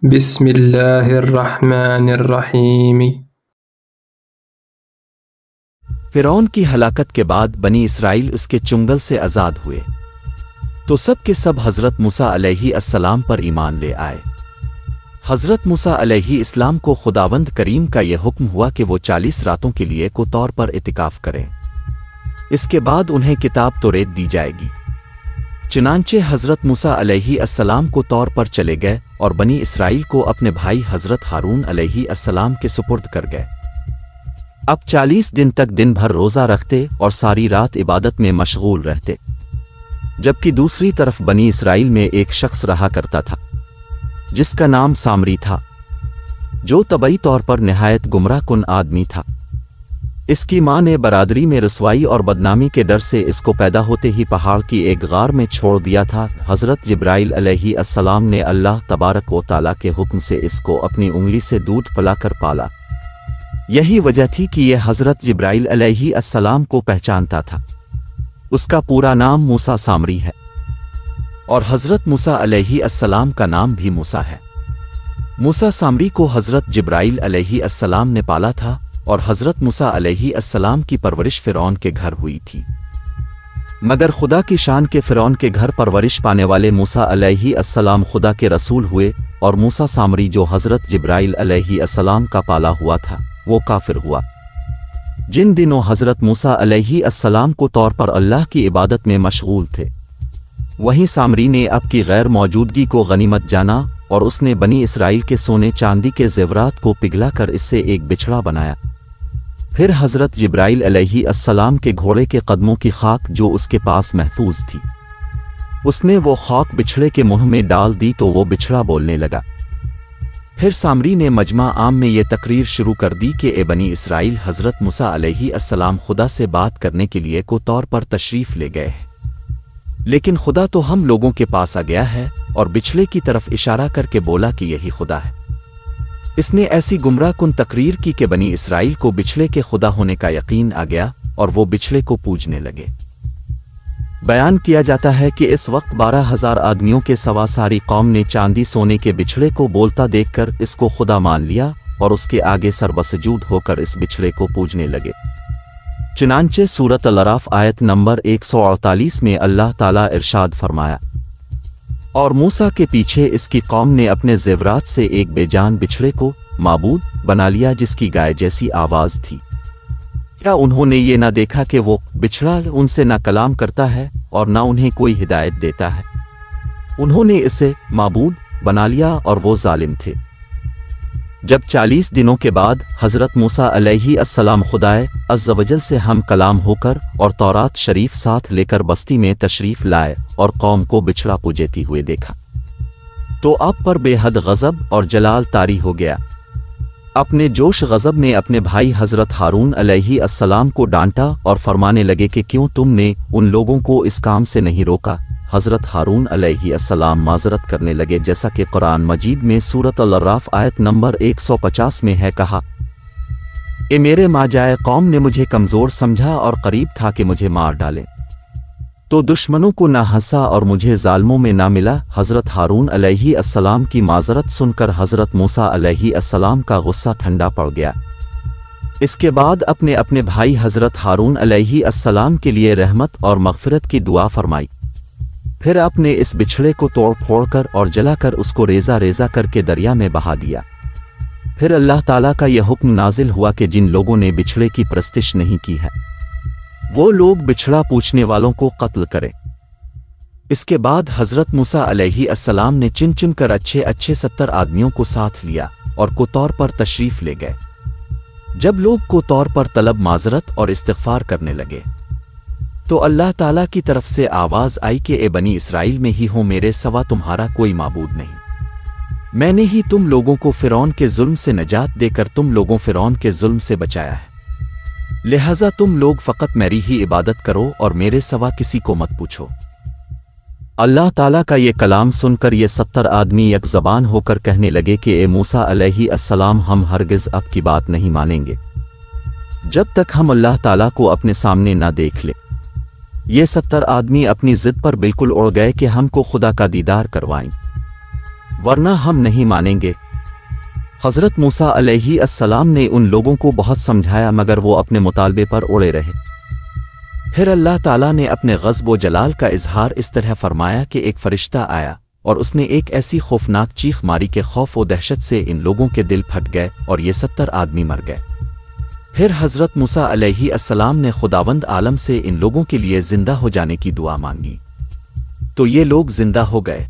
بسم اللہ الرحمن الرحیم۔ فرعون کی ہلاکت کے بعد بنی اسرائیل اس کے چنگل سے آزاد ہوئے تو سب کے سب حضرت موسیٰ علیہ السلام پر ایمان لے آئے۔ حضرت موسیٰ علیہ السلام کو خداوند کریم کا یہ حکم ہوا کہ وہ 40 راتوں کے لیے کو طور پر اعتکاف کریں، اس کے بعد انہیں کتاب توریت دی جائے گی۔ چنانچہ حضرت موسیٰ علیہ السلام کو طور پر چلے گئے اور بنی اسرائیل کو اپنے بھائی حضرت ہارون علیہ السلام کے سپرد کر گئے۔ اب 40 دن تک دن بھر روزہ رکھتے اور ساری رات عبادت میں مشغول رہتے، جبکہ دوسری طرف بنی اسرائیل میں ایک شخص رہا کرتا تھا جس کا نام سامری تھا، جو طبعی طور پر نہایت گمراہ کن آدمی تھا۔ اس کی ماں نے برادری میں رسوائی اور بدنامی کے ڈر سے اس کو پیدا ہوتے ہی پہاڑ کی ایک غار میں چھوڑ دیا تھا۔ حضرت جبرائیل علیہ السلام نے اللہ تبارک و تعالیٰ کے حکم سے اس کو اپنی انگلی سے دودھ پلا کر پالا۔ یہی وجہ تھی کہ یہ حضرت جبرائیل علیہ السلام کو پہچانتا تھا۔ اس کا پورا نام موسیٰ سامری ہے اور حضرت موسیٰ علیہ السلام کا نام بھی موسیٰ ہے۔ موسیٰ سامری کو حضرت جبرائیل علیہ السلام نے پالا تھا اور حضرت موسیٰ علیہ السلام کی پرورش فرعون کے گھر ہوئی تھی، مگر خدا کی شان کے فرعون کے گھر پرورش پانے والے موسیٰ علیہ السلام خدا کے رسول ہوئے، اور موسیٰ سامری جو حضرت جبرائیل علیہ السلام کا پالا ہوا تھا وہ کافر ہوا۔ جن دنوں حضرت موسیٰ علیہ السلام کو طور پر اللہ کی عبادت میں مشغول تھے، وہیں سامری نے اب کی غیر موجودگی کو غنیمت جانا اور اس نے بنی اسرائیل کے سونے چاندی کے زیورات کو پگھلا کر اس سے ایک بچھڑا بنایا۔ پھر حضرت جبرائیل علیہ السلام کے گھوڑے کے قدموں کی خاک جو اس کے پاس محفوظ تھی، اس نے وہ خاک بچھڑے کے منہ میں ڈال دی تو وہ بچھڑا بولنے لگا۔ پھر سامری نے مجمع عام میں یہ تقریر شروع کر دی کہ اے بنی اسرائیل، حضرت موسیٰ علیہ السلام خدا سے بات کرنے کے لیے کو طور پر تشریف لے گئے ہیں، لیکن خدا تو ہم لوگوں کے پاس آ گیا ہے، اور بچھڑے کی طرف اشارہ کر کے بولا کہ یہی خدا ہے۔ اس نے ایسی گمراہ کن تقریر کی کہ بنی اسرائیل کو بچھڑے کے خدا ہونے کا یقین آ گیا اور وہ بچھڑے کو پوجنے لگے۔ بیان کیا جاتا ہے کہ اس وقت 12,000 آدمیوں کے سوا ساری قوم نے چاندی سونے کے بچھڑے کو بولتا دیکھ کر اس کو خدا مان لیا اور اس کے آگے سر بسجود ہو کر اس بچھڑے کو پوجنے لگے۔ چنانچہ سورۃ الاعراف آیت نمبر 148 میں اللہ تعالیٰ ارشاد فرمایا، اور موسیٰ کے پیچھے اس کی قوم نے اپنے زیورات سے ایک بے جان بچھڑے کو معبود بنا لیا جس کی گائے جیسی آواز تھی۔ کیا انہوں نے یہ نہ دیکھا کہ وہ بچھڑا ان سے نہ کلام کرتا ہے اور نہ انہیں کوئی ہدایت دیتا ہے؟ انہوں نے اسے معبود بنا لیا اور وہ ظالم تھے۔ جب 40 دنوں کے بعد حضرت موسیٰ علیہ السلام خدائے عز و جل سے ہم کلام ہو کر اور تورات شریف ساتھ لے کر بستی میں تشریف لائے اور قوم کو بچھڑا پوجتی ہوئے دیکھا تو آپ پر بے حد غضب اور جلال طاری ہو گیا۔ اپنے جوش غضب میں اپنے بھائی حضرت ہارون علیہ السلام کو ڈانٹا اور فرمانے لگے کہ کیوں تم نے ان لوگوں کو اس کام سے نہیں روکا؟ حضرت ہارون علیہ السلام معذرت کرنے لگے، جیسا کہ قرآن مجید میں سورۃ الاعراف آیت نمبر 150 میں ہے، کہا، اے میرے ماجائے قوم نے مجھے کمزور سمجھا اور قریب تھا کہ مجھے مار ڈالیں، تو دشمنوں کو نہ ہنسا اور مجھے ظالموں میں نہ ملا۔ حضرت ہارون علیہ السلام کی معذرت سن کر حضرت موسیٰ علیہ السلام کا غصہ ٹھنڈا پڑ گیا۔ اس کے بعد اپنے بھائی حضرت ہارون علیہ السلام کے لیے رحمت اور مغفرت کی دعا فرمائی۔ پھر آپ نے اس بچھڑے کو توڑ پھوڑ کر اور جلا کر اس کو ریزہ ریزہ کر کے دریا میں بہا دیا۔ پھر اللہ تعالیٰ کا یہ حکم نازل ہوا کہ جن لوگوں نے بچھڑے کی پرستش نہیں کی ہے وہ لوگ بچھڑا پوچھنے والوں کو قتل کریں۔ اس کے بعد حضرت موسیٰ علیہ السلام نے چن چن کر اچھے 70 آدمیوں کو ساتھ لیا اور کو طور پر تشریف لے گئے۔ جب لوگ کو طور پر طلب معذرت اور استغفار کرنے لگے تو اللہ تعالیٰ کی طرف سے آواز آئی کہ اے بنی اسرائیل میں ہی ہوں، میرے سوا تمہارا کوئی معبود نہیں۔ میں نے ہی تم لوگوں کو فرعون کے ظلم سے نجات دے کر تم لوگوں فرعون کے ظلم سے بچایا ہے، لہذا تم لوگ فقط میری ہی عبادت کرو اور میرے سوا کسی کو مت پوچھو۔ اللہ تعالیٰ کا یہ کلام سن کر یہ 70 آدمی یک زبان ہو کر کہنے لگے کہ اے موسیٰ علیہ السلام، ہم ہرگز آپ کی بات نہیں مانیں گے جب تک ہم اللہ تعالیٰ کو اپنے سامنے نہ دیکھ لیں۔ یہ 70 آدمی اپنی ضد پر بالکل اڑ گئے کہ ہم کو خدا کا دیدار کروائیں۔ ورنہ ہم نہیں مانیں گے۔ حضرت موسیٰ علیہ السلام نے ان لوگوں کو بہت سمجھایا مگر وہ اپنے مطالبے پر اڑے رہے۔ پھر اللہ تعالیٰ نے اپنے غضب و جلال کا اظہار اس طرح فرمایا کہ ایک فرشتہ آیا اور اس نے ایک ایسی خوفناک چیخ ماری کہ خوف و دہشت سے ان لوگوں کے دل پھٹ گئے اور یہ 70 آدمی مر گئے۔ پھر حضرت موسیٰ علیہ السلام نے خداوند عالم سے ان لوگوں کے لیے زندہ ہو جانے کی دعا مانگی، تو یہ لوگ زندہ ہو گئے۔